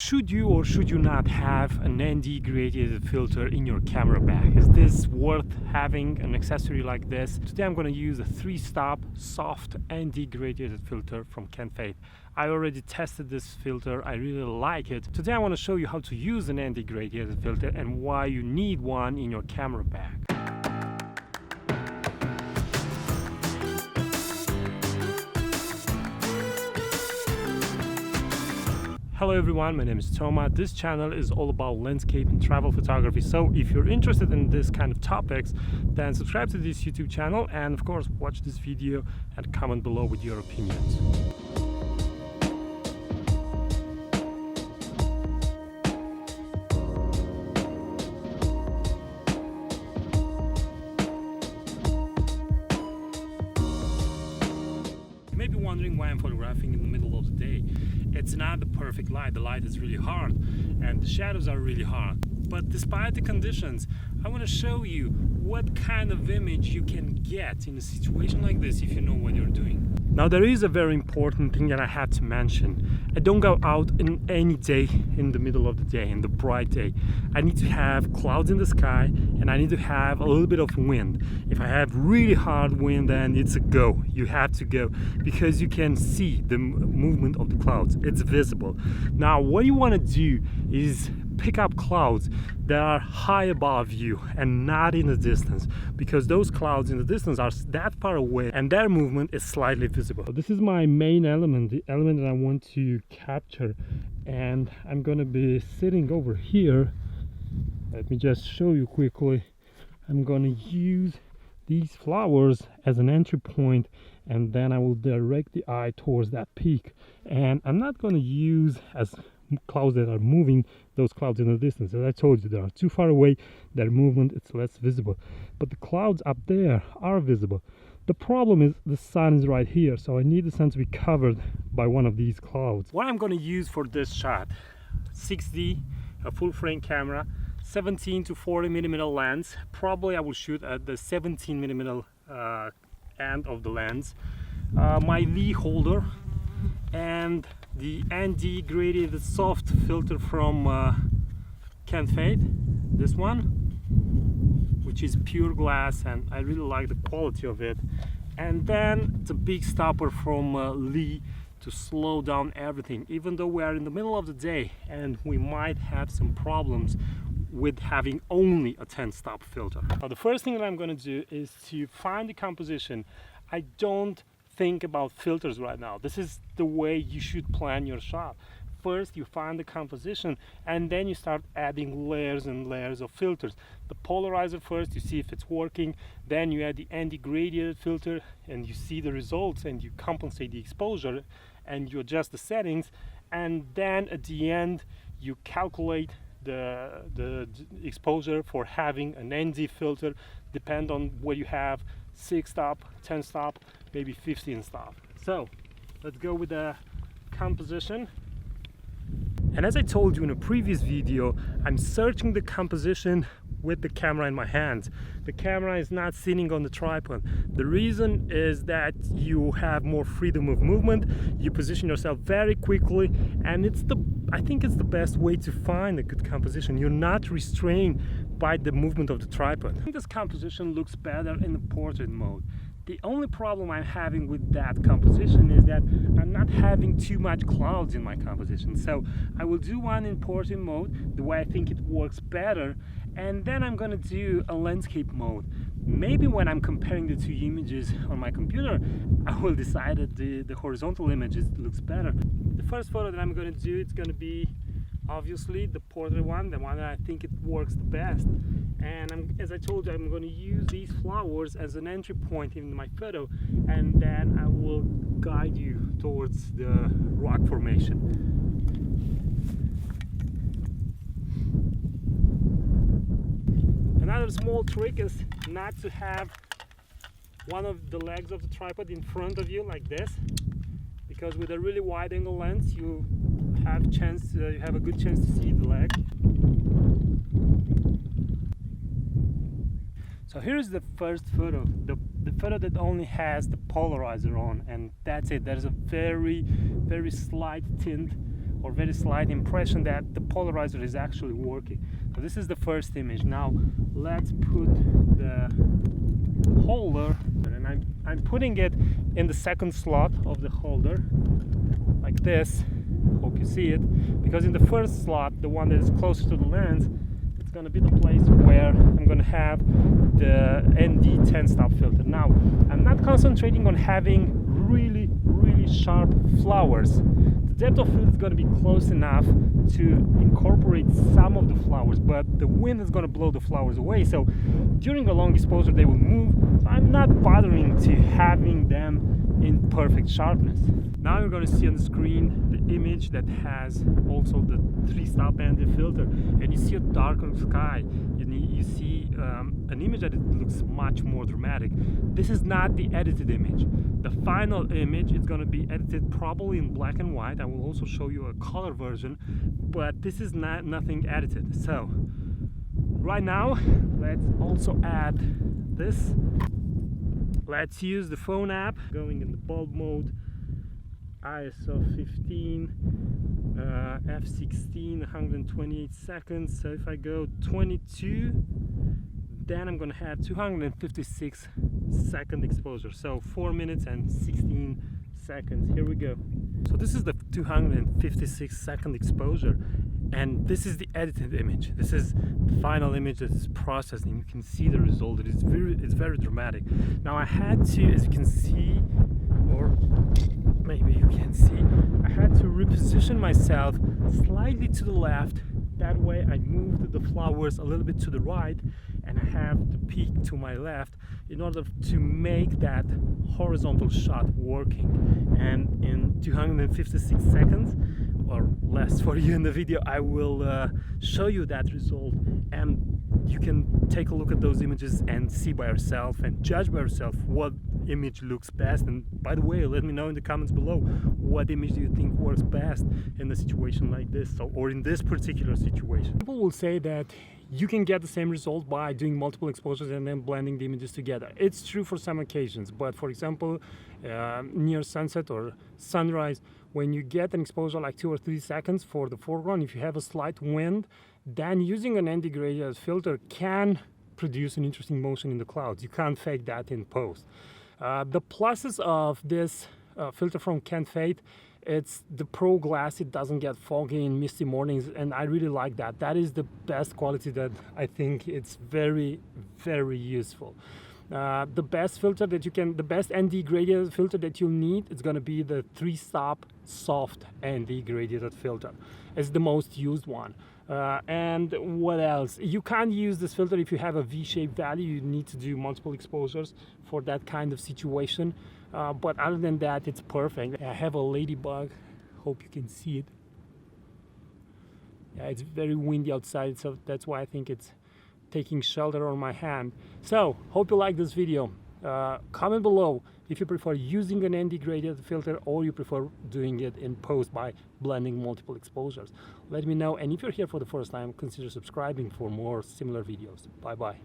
Should you or should you not have an ND gradient filter in your camera bag? Is this worth having an accessory like this? Today I'm going to use a 3-stop soft ND gradient filter from K&F. I already tested this filter, I really like it. Today I want to show you how to use an ND gradient filter and why you need one in your camera bag. Hello everyone, my name is Toma. This channel is all about landscape and travel photography. So if you're interested in this kind of topics, then subscribe to this YouTube channel and of course watch this video and comment below with your opinions. You may be wondering why I'm photographing in the middle of the day. It's not the perfect light. The light is really hard and the shadows are really hard. But despite the conditions, I want to show you what kind of image you can get in a situation like this if you know what you're doing. Now there is a very important thing that I have to mention. I don't go out in any day in the middle of the day, in the bright day. I need to have clouds in the sky and I need to have a little bit of wind. If I have really hard wind, then it's a go. You have to go because you can see the movement of the clouds. It's visible. Now what you want to do is pick up clouds that are high above you and not in the distance, because those clouds in the distance are that far away and their movement is slightly visible. This is my main element, the element that I want to capture, and I'm gonna be sitting over here. Let me just show you quickly. I'm gonna use these flowers as an entry point and then I will direct the eye towards that peak, and I'm not gonna use as clouds that are moving those clouds in the distance. As I told you, they are too far away, their movement is less visible, but the clouds up there are visible. The problem is the sun is right here, so I need the sun to be covered by one of these clouds. What I'm going to use for this shot: 6D, a full frame camera, 17 to 40 millimeter lens. Probably I will shoot at the 17 millimeter end of the lens, my Lee holder, and the ND gradient soft filter from K&F, this one, which is pure glass, and I really like the quality of it. And then the big stopper from Lee to slow down everything, even though we are in the middle of the day and we might have some problems with having only a 10-stop filter. Now the first thing that I'm going to do is to find the composition. I don't think about filters right now. This is the way you should plan your shot. First you find the composition and then you start adding layers and layers of filters. The polarizer first, you see if it's working, then you add the ND gradient filter and you see the results and you compensate the exposure and you adjust the settings, and then at the end you calculate the exposure for having an ND filter, depend on what you have: 6-stop, 10-stop, maybe 15-stop. So let's go with the composition. And as I told you in a previous video, I'm searching the composition with the camera in my hands. The camera is not sitting on the tripod. The reason is that you have more freedom of movement, you position yourself very quickly, and I think it's the best way to find a good composition. You're not restrained by the movement of the tripod. I think this composition looks better in the portrait mode. The only problem I'm having with that composition is that I'm not having too much clouds in my composition. So I will do one in portrait mode, the way I think it works better, and then I'm going to do a landscape mode. Maybe when I'm comparing the two images on my computer, I will decide that the horizontal image looks better. The first photo that I'm going to do, it's going to be obviously the portrait one, the one that I think it works the best. And as I told you, I'm going to use these flowers as an entry point in my photo, and then I will guide you towards the rock formation. Another small trick is not to have one of the legs of the tripod in front of you like this, because with a really wide angle lens you have a good chance to see the leg. So here's the first photo, the photo that only has the polarizer on, and that's it. There's a very slight tint or very slight impression that the polarizer is actually working. So this is the first image. Now let's put the holder, and I'm putting it in the second slot of the holder like this. Hope you see it, because in the first slot, the one that is closer to the lens, it's going to be the place where I'm going to have the ND 10-stop filter. Now I'm not concentrating on having really sharp flowers. The depth of field is going to be close enough to incorporate some of the flowers, but the wind is going to blow the flowers away, so during a long exposure they will move. So I'm not bothering to having them in perfect sharpness. Now you're going to see on the screen the image that has also the 3-stop ND filter, and you see a darker sky. You see an image that it looks much more dramatic. This is not the edited image. The final image is going to be edited probably in black and white. I will also show you a color version, but this is nothing edited. So right now let's also add this. Let's use the phone app, going in the bulb mode, ISO 15, f16, 128 seconds. So if I go 22, then I'm gonna have 256 second exposure. So 4 minutes and 16 seconds. Here we go. So this is the 256 second exposure, and this is the edited image. This is the final image that is processed, and you can see the result. It's very dramatic. Now I had to, as you can see, or maybe you can see, I had to reposition myself slightly to the left. That way I moved the flowers a little bit to the right, and I have the peak to my left in order to make that horizontal shot working. And in 256 seconds, or less for you in the video, I will show you that result, and you can take a look at those images and see by yourself and judge by yourself what image looks best. And by the way, let me know in the comments below, what image do you think works best in a situation like this, or in this particular situation. People will say that you can get the same result by doing multiple exposures and then blending the images together. It's true for some occasions, but for example, near sunset or sunrise, when you get an exposure like 2 or 3 seconds for the foreground, if you have a slight wind, then using an ND gradient filter can produce an interesting motion in the clouds. You can't fake that in post. The pluses of this filter from K&F, it's the pro glass. It doesn't get foggy in misty mornings, and I really like that. That is the best quality that I think it's very useful. The best filter that you can, the best ND gradient filter that you'll need, is going to be the 3-stop soft ND gradient filter. It's the most used one. And what else? You can't use this filter if you have a V-shaped value. You need to do multiple exposures for that kind of situation. But other than that, it's perfect. I have a ladybug. Hope you can see it. Yeah, it's very windy outside, so that's why I think it's taking shelter on my hand. So hope you like this video. Comment below if you prefer using an ND gradient filter or you prefer doing it in post by blending multiple exposures. Let me know, and if you're here for the first time, consider subscribing for more similar videos. Bye bye.